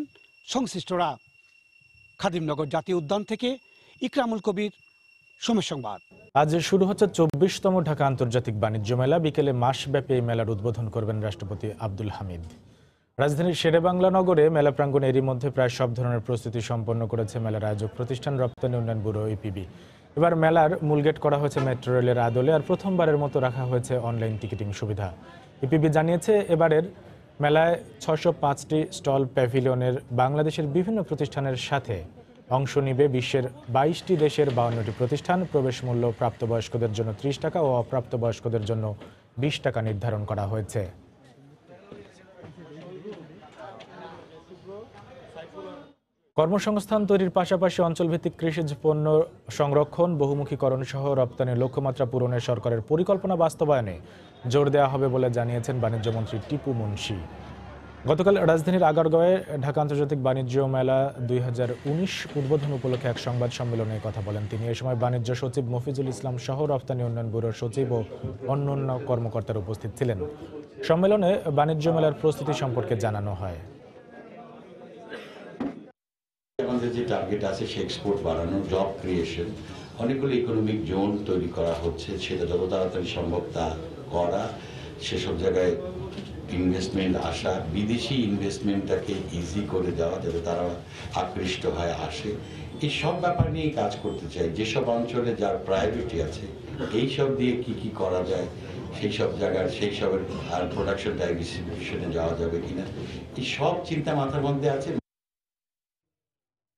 সংশ্লিষ্টরা। খাদিমনগর জাতীয় উদ্যান থেকে ইকরামুল কবির, সময় সংবাদ। আজ শুরু হচ্ছে 24তম ঢাকা আন্তর্জাতিক বাণিজ্য মেলা। বিকেলে মাসব্যাপী এই মেলার উদ্বোধন করবেন রাষ্ট্রপতি আব্দুল হামিদ। রাজধানীর শেরেবাংলা নগরে মেলা প্রাঙ্গণে এরই মধ্যে প্রায় সব ধরনের প্রস্তুতি সম্পন্ন করেছে মেলার আয়োজক প্রতিষ্ঠান রপ্তানি উন্নয়ন ব্যুরো ইপিবি। এবার মেলার মূল গেট করা হয়েছে মেট্রো রেলের আদলে, আর প্রথমবারের মতো রাখা হয়েছে অনলাইন টিকিটিং সুবিধা। ইপিবি জানিয়েছে এবারের মেলায় 605টি স্টল প্যাভিলিয়নের বাংলাদেশের বিভিন্ন প্রতিষ্ঠানের সাথে অংশ নিবে বিশ্বের 22টি দেশের 52টি প্রতিষ্ঠান। প্রবেশ মূল্য প্রাপ্তবয়স্কদের জন্য 30 টাকা ও অপ্রাপ্তবয়স্কদের জন্য 20 টাকা নির্ধারণ করা হয়েছে। কর্মসংস্থান তৈরির পাশাপাশি অঞ্চলভিত্তিক কৃষিজ পণ্য সংরক্ষণ, বহুমুখীকরণ সহ রপ্তানির লক্ষ্যমাত্রা পূরণে সরকারের পরিকল্পনা বাস্তবায়নে জোর দেওয়া হবে বলে জানিয়েছেন বাণিজ্যমন্ত্রী টিপু মুন্সি। গতকাল রাজধানীর আগারগাঁওয়ে ঢাকা আন্তর্জাতিক বাণিজ্য মেলা 2019 উদ্বোধন উপলক্ষে এক সংবাদ সম্মেলনে কথা বলেন তিনি। এ সময় বাণিজ্য সচিব মফিজুল ইসলাম সহ রফতানি উন্নয়ন ব্যুরোর সচিব ও অন্যান্য কর্মকর্তারা উপস্থিত ছিলেন। সম্মেলনে বাণিজ্য মেলার প্রস্তুতি সম্পর্কে জানানো হয়। আমাদের যে টার্গেট আছে সে এক্সপোর্ট বাড়ানো, জব ক্রিয়েশন, অনেকগুলো ইকোনমিক জোন তৈরি করা হচ্ছে, সেটা যত তাড়াতাড়ি সম্ভব তা করা, সেসব জায়গায় ইনভেস্টমেন্ট আসা, বিদেশি ইনভেস্টমেন্টটাকে ইজি করে দেওয়া যাতে তারা আকৃষ্ট হয় আসে, এই সব ব্যাপার নিয়ে কাজ করতে চাই। যেসব অঞ্চলে যার প্রায়োরিটি আছে এই সব দিয়ে কি করা যায়, সেই সব জায়গার সেই সবের আর প্রোডাকশন ডাইভার্সিফিকেশনে যাওয়া যাবে কিনা, এই সব চিন্তা মাথার মধ্যে আছে।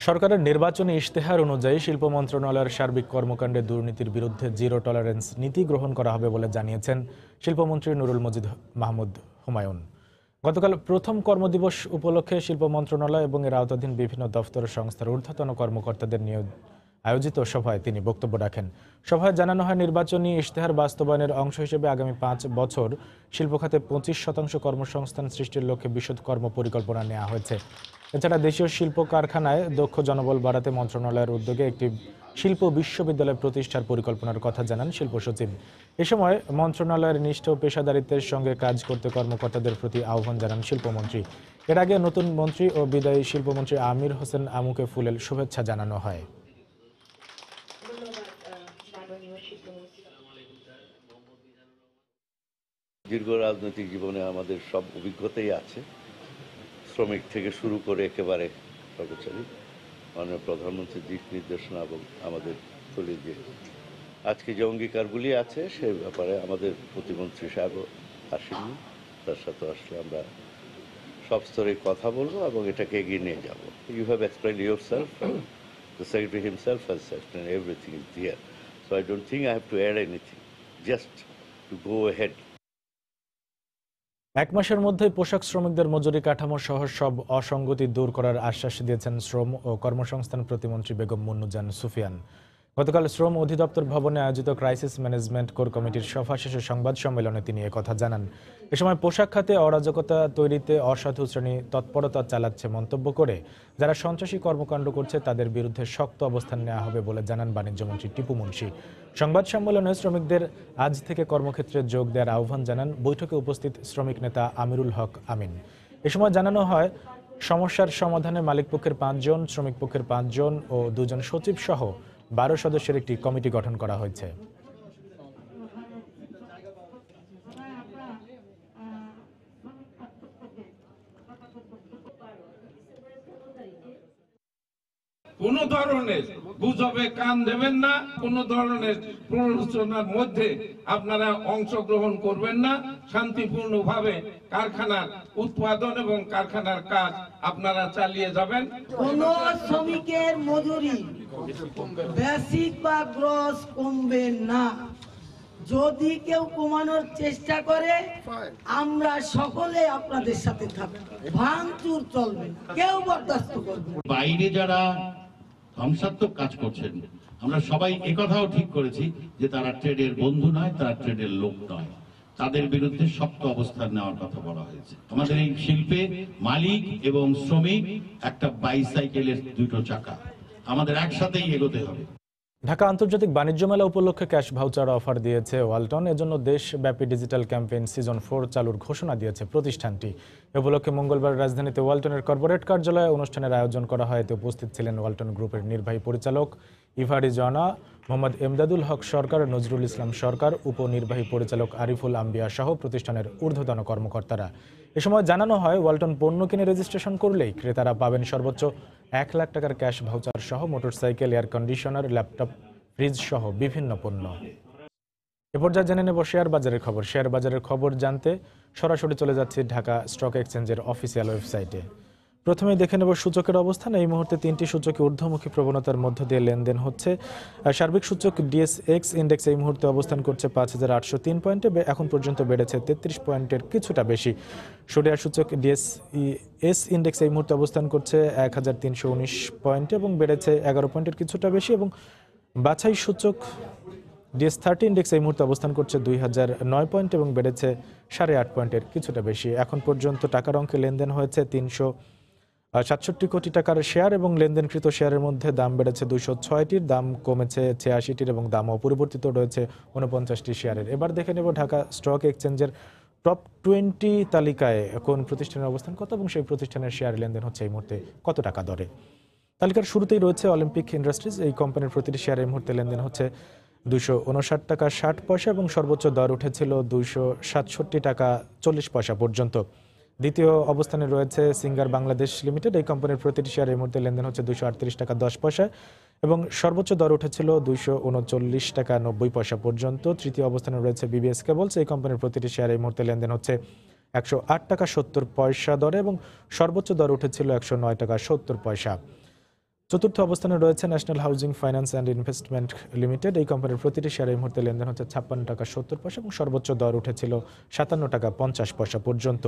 সরকারের নির্বাচনী ইশতেহার অনুযায়ী শিল্প মন্ত্রণালয়ের সার্বিক কর্মকাণ্ডে দুর্নীতির বিরুদ্ধে জিরো টলারেন্স নীতি গ্রহণ করা হবে বলে জানিয়েছেন শিল্পমন্ত্রী নুরুল মজিদ মাহমুদ হুমায়ুন। গতকাল প্রথম কর্মদিবস উপলক্ষে শিল্প মন্ত্রণালয় এবং এর আওতাধীন বিভিন্ন দফতর সংস্থার ঊর্ধ্বতন কর্মকর্তাদের নিয়ে আয়োজিত সভায় তিনি বক্তব্য রাখেন। সভায় জানানো হয়, নির্বাচনী ইশতেহার বাস্তবায়নের অংশ হিসেবে আগামী 5 বছর শিল্প খাতে 25% কর্মসংস্থান সৃষ্টির লক্ষ্যে বিশদ কর্ম পরিকল্পনা নেওয়া হয়েছে। এছাড়া দেশীয় শিল্প কারখানায় দক্ষ জনবল বাড়াতে মন্ত্রণালয়ের উদ্যোগে একটি শিল্প বিশ্ববিদ্যালয় প্রতিষ্ঠার পরিকল্পনার কথা জানান শিল্প সচিব। এ সময় মন্ত্রণালয়ের নিষ্ঠ ও পেশাদারিত্বের সঙ্গে কাজ করতে কর্মকর্তাদের প্রতি আহ্বান জানান শিল্পমন্ত্রী। এর আগে নতুন মন্ত্রী ও বিদায়ী শিল্পমন্ত্রী আমির হোসেন আমুকে ফুলেল শুভেচ্ছা জানানো হয়। দীর্ঘ রাজনৈতিক জীবনে আমাদের সব অভিজ্ঞতাই আছে, শ্রমিক থেকে শুরু করে একেবারে কর্মচারী। মাননীয় প্রধানমন্ত্রীর দিক নির্দেশনা এবং আমাদের দলে যে আজকে যে অঙ্গীকারগুলি আছে সে ব্যাপারে আমাদের প্রতিমন্ত্রী সাহেব আসেননি, তার সাথে আসলে আমরা সব স্তরে কথা বলবো এবং এটাকে এগিয়ে নিয়ে যাব। You have explained yourself, the secretary himself has explained everything is there, so I don't think I have to add anything, just to go ahead. এক মাসের মধ্যে পোশাক শ্রমিকদের মজুরি কাঠামো সহ সব অসঙ্গতি দূর করার আশ্বাস দিয়েছেন শ্রম ও কর্মসংস্থান প্রতিমন্ত্রী বেগম মুন্নুজান সুফিয়ান। গতকাল শ্রম অধিদপ্তর ভবনে আয়োজিত ক্রাইসিস ম্যানেজমেন্ট কোর কমিটির সভা শেষে সংবাদ সম্মেলনে তিনি একথা জানান। এ সময় পোশাক খাতে অরাজকতা তৈরিতে অসাধু শ্রেণী তৎপরতা চালাচ্ছে মন্তব্য করে যারা সন্ত্রাসী কর্মকাণ্ড করছে তাদের বিরুদ্ধে শক্ত অবস্থান নেওয়া হবে বলে জানান বাণিজ্যমন্ত্রী টিপু মুন্সি। সংবাদ সম্মেলনে শ্রমিকদের আজ থেকে কর্মক্ষেত্রে যোগ দেওয়ার আহ্বান জানান বৈঠকে উপস্থিত শ্রমিক নেতা আমিরুল হক আমিন। এ সময় জানানো হয়, সমস্যার সমাধানে মালিকপক্ষের 5 জন, শ্রমিক পক্ষের 5 জন ও 2 জন সচিব সহ 12 সদস্যের একটি কমিটি গঠন করা হয়েছে। কোন ধরনের গুজবে কান দেবেন না, কোন ধরনের প্ররোচনার মধ্যে আপনারা অংশগ্রহণ করবেন না। শান্তিপূর্ণভাবে কারখানার উৎপাদন এবং কারখানার কাজ আপনারা চালিয়ে যাবেন। কোন শ্রমিকের মজুরি বেসিক বা গ্রস কমবে না। যদি কেউ কমানোর চেষ্টা করে আমরা সকলে আপনাদের সাথে থাকব, ভাঙচুর চলবে না, কেউ বরদাস্ত করবে না। বাইরে যারা ধ্বংসাত্মক কাজ করছেন আমরা সবাই একথাও ঠিক করেছি যে তারা ট্রেডের বন্ধু নয়, তারা ট্রেডের লোক নয়, তাদের বিরুদ্ধে শক্ত অবস্থান নেওয়ার কথা বলা হয়েছে। আমাদের এই শিল্পে মালিক এবং শ্রমিক একটা বাইসাইকেলের 2টো চাকা, আমাদের একসাথেই এগোতে হবে। ঢাকা আন্তর্জাতিক বাণিজ্য মেলা উপলক্ষে ক্যাশ ভাউচার অফার দিয়েছে ওয়ালটন। এজন্য দেশব্যাপী ডিজিটাল ক্যাম্পেইন সিজন 4 চালুর ঘোষণা দিয়েছে প্রতিষ্ঠানটি। এ উপলক্ষে মঙ্গলবার রাজধানীতে ওয়ালটনের কর্পোরেট কার্যালয়ে অনুষ্ঠানের আয়োজন করা হয়। এতে উপস্থিত ছিলেন ওয়ালটন গ্রুপের নির্বাহী পরিচালক ইভারি জনা, মোহাম্মদ এমদাদুল হক সরকার, নজরুল ইসলাম সরকার, উপনির্বাহী পরিচালক আরিফুল আম্বিয়া সহ প্রতিষ্ঠানের ঊর্ধ্বতন কর্মকর্তারা। এ সময় জানানো হয়, ওয়ালটন পণ্য কিনে রেজিস্ট্রেশন করলেই ক্রেতারা পাবেন সর্বোচ্চ 1 লাখ টাকার ক্যাশ ভাউচার সহ motorcycle, air conditioner, laptop, fridge সহ বিভিন্ন পণ্য। এ পর্যায়ে জেনে নেব শেয়ার বাজারের খবর। শেয়ার বাজারের খবর জানতে সরাসরি চলে যাচ্ছে ঢাকা স্টক এক্সচেঞ্জের অফিসিয়াল ওয়েবসাইটে। প্রথমেই দেখে নেব সূচকের অবস্থান। এই মুহূর্তে 3টি সূচকে ঊর্ধ্বমুখী প্রবণতার মধ্য দিয়ে লেনদেন হচ্ছে। সার্বিক সূচক ডিএসএক্স ইন্ডেক্স এই মুহূর্তে অবস্থান করছে 5803 পয়েন্টে, এখন পর্যন্ত বেড়েছে 33 পয়েন্টের কিছুটা বেশি। সরিয়া সূচক ডিএসএস ইন্ডেক্স এই মুহূর্তে অবস্থান করছে 1319 পয়েন্টে এবং বেড়েছে 11 পয়েন্টের কিছুটা বেশি। এবং বাছাই সূচক DS30 ইন্ডেক্স এই মুহূর্তে অবস্থান করছে 2009 পয়েন্ট এবং বেড়েছে 8.5 পয়েন্টের কিছুটা বেশি। এখন পর্যন্ত টাকার অঙ্কে লেনদেন হয়েছে 367 কোটি টাকার শেয়ার এবং লেনদেনকৃত শেয়ারের মধ্যে দাম বেড়েছে 206টির, দাম কমেছে 86টির এবং দাম অপরিবর্তিত রয়েছে 49টি শেয়ারের। এবার দেখে নেব ঢাকা স্টক এক্সচেঞ্জের টপ 20 তালিকায় কোন প্রতিষ্ঠানের অবস্থান কত এবং সেই প্রতিষ্ঠানের শেয়ার লেনদেন হচ্ছে এই মুহূর্তে কত টাকা দরে। তালিকার শুরুতেই রয়েছে অলিম্পিক ইন্ডাস্ট্রিজ। এই কোম্পানির প্রতিটি শেয়ার এই মুহূর্তে লেনদেন হচ্ছে 259 টাকা 60 পয়সা এবং সর্বোচ্চ দর উঠেছিল 267 টাকা 40 পয়সা পর্যন্ত। দ্বিতীয় অবস্থানে রয়েছে সিঙ্গার বাংলাদেশ লিমিটেড। এই কোম্পানির প্রতিটি শেয়ার এই মুহূর্তে লেনদেন হচ্ছে 238 টাকা 10 পয়সা এবং সর্বোচ্চ দর উঠেছিল 239 টাকা 90 পয়সা পর্যন্ত। তৃতীয় অবস্থানে রয়েছে বিবিএস কেবলস। এই কোম্পানির প্রতিটি শেয়ার এই মুহূর্তে লেনদেন হচ্ছে 108 টাকা 70 পয়সা দরে এবং সর্বোচ্চ দর উঠেছিল 109 টাকা 70 পয়সা। চতুর্থ অবস্থানে রয়েছে national housing finance and investment limited. এই কোম্পানির প্রতিটি শেয়ার এই মুহূর্তে লেনদেন হচ্ছে 56 টাকা 70 পয়সা এবং সর্বোচ্চ দর উঠেছিল 57 টাকা 50 পয়সা পর্যন্ত।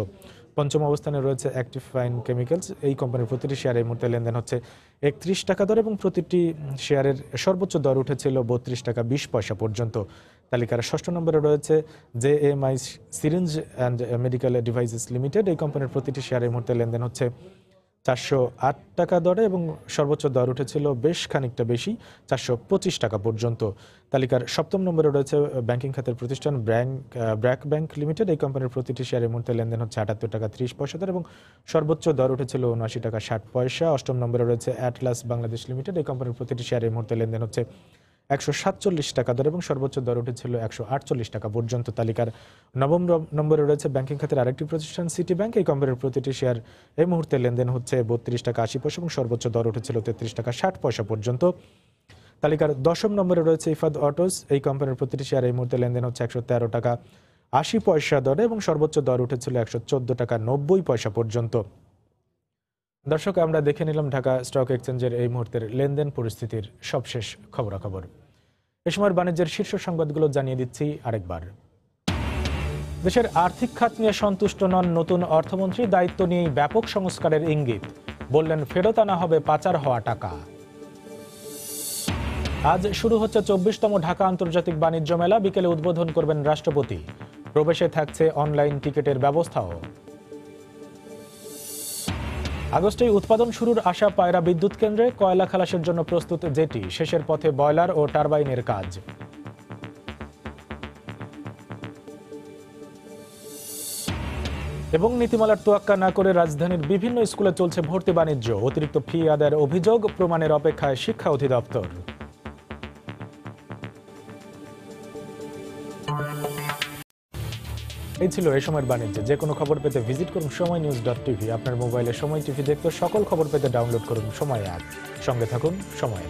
পঞ্চম অবস্থানে রয়েছে অ্যাক্টিভ ফাইন কেমিক্যালস। এই কোম্পানির প্রতিটি শেয়ার এই মুহূর্তে লেনদেন হচ্ছে 31 টাকা দর এবং প্রতিটি শেয়ারের সর্বোচ্চ দর উঠেছিল 32 টাকা 20 পয়সা পর্যন্ত। তালিকার 6 নম্বরে রয়েছে JMI syringe and medical devices limited. এই কোম্পানির প্রতিটি শেয়ার এই মুহূর্তে লেনদেন হচ্ছে 408 টাকা দরে এবং সর্বোচ্চ দর উঠেছিল বেশ খানিকটা বেশি 425 টাকা পর্যন্ত। তালিকার 7ম নম্বরে রয়েছে ব্যাংকিং খাতের প্রতিষ্ঠান ব্র্যাক ব্যাংক লিমিটেড। এই কোম্পানির প্রতিটি শেয়ারের মধ্যে লেনদেন হচ্ছে 78 টাকা 30 পয়সা দর এবং সর্বোচ্চ দর উঠেছিল 79 টাকা 60 পয়সা। 8ম নম্বরে রয়েছে অ্যাটলাস বাংলাদেশ লিমিটেড। এই কোম্পানির প্রতিটি শেয়ারের মধ্যে লেনদেন হচ্ছে 147 টাকা দর এবং সর্বোচ্চ দর উঠেছিল 148 টাকা পর্যন্ত। তালিকার 9ম নম্বরে রয়েছে ব্যাংকিং খাতের আরেকটি প্রতিষ্ঠান সিটি ব্যাংক। এই কোম্পানির প্রতিটি শেয়ার এই মুহূর্তে লেনদেন হচ্ছে 32 টাকা 80 পয়সা এবং সর্বোচ্চ দর উঠেছিল 33 টাকা 60 পয়সা পর্যন্ত। তালিকার 10ম নম্বরে রয়েছে ইফাদ অটোস। এই কোম্পানির প্রতিটি শেয়ার এই মুহূর্তে লেনদেন হচ্ছে 113 টাকা 80 পয়সা দরে এবং সর্বোচ্চ দর উঠেছিল 114 টাকা 90 পয়সা পর্যন্ত। দর্শক, আমরা দেখে নিলাম ঢাকা স্টক এক্সচেঞ্জের এই মুহূর্তের লেনদেন পরিস্থিতির সবশেষ খবরাখবর। এ সময়ের বাণিজ্যের শীর্ষ সংবাদগুলো জানিয়ে দিচ্ছি আরেকবার। দেশের আর্থিক খাত নিয়ে সন্তুষ্ট নন নতুন অর্থমন্ত্রী। দায়িত্ব নিয়েই ব্যাপক সংস্কারের ইঙ্গিত, বললেন ফেরত আনা হবে পাচার হওয়া টাকা। আজ শুরু হচ্ছে 24তম ঢাকা আন্তর্জাতিক বাণিজ্য মেলা। বিকেলে উদ্বোধন করবেন রাষ্ট্রপতি। প্রবেশে থাকছে অনলাইন টিকিটের ব্যবস্থাও। আগস্টেই উৎপাদন শুরুর আশা পায়রা বিদ্যুৎ কেন্দ্রে। কয়লা খালাসের জন্য প্রস্তুত জেটি। শেষের পথে বয়লার ও টারবাইনের কাজ। এবং নীতিমালার তোয়াক্কা না করে রাজধানীর বিভিন্ন স্কুলে চলছে ভর্তি বাণিজ্য। অতিরিক্ত ফি আদায়ের অভিযোগ, প্রমাণের অপেক্ষায় শিক্ষা অধিদপ্তর। এই ছিল এই সময়ের বাণিজ্য। যে কোনো খবর পেতে ভিজিট করুন সময়নিউজ.টিভি। আপনার মোবাইলে সময় টিভি দেখতে সকল খবর পেতে ডাউনলোড করুন সময় অ্যাপ। সঙ্গে থাকুন সময়।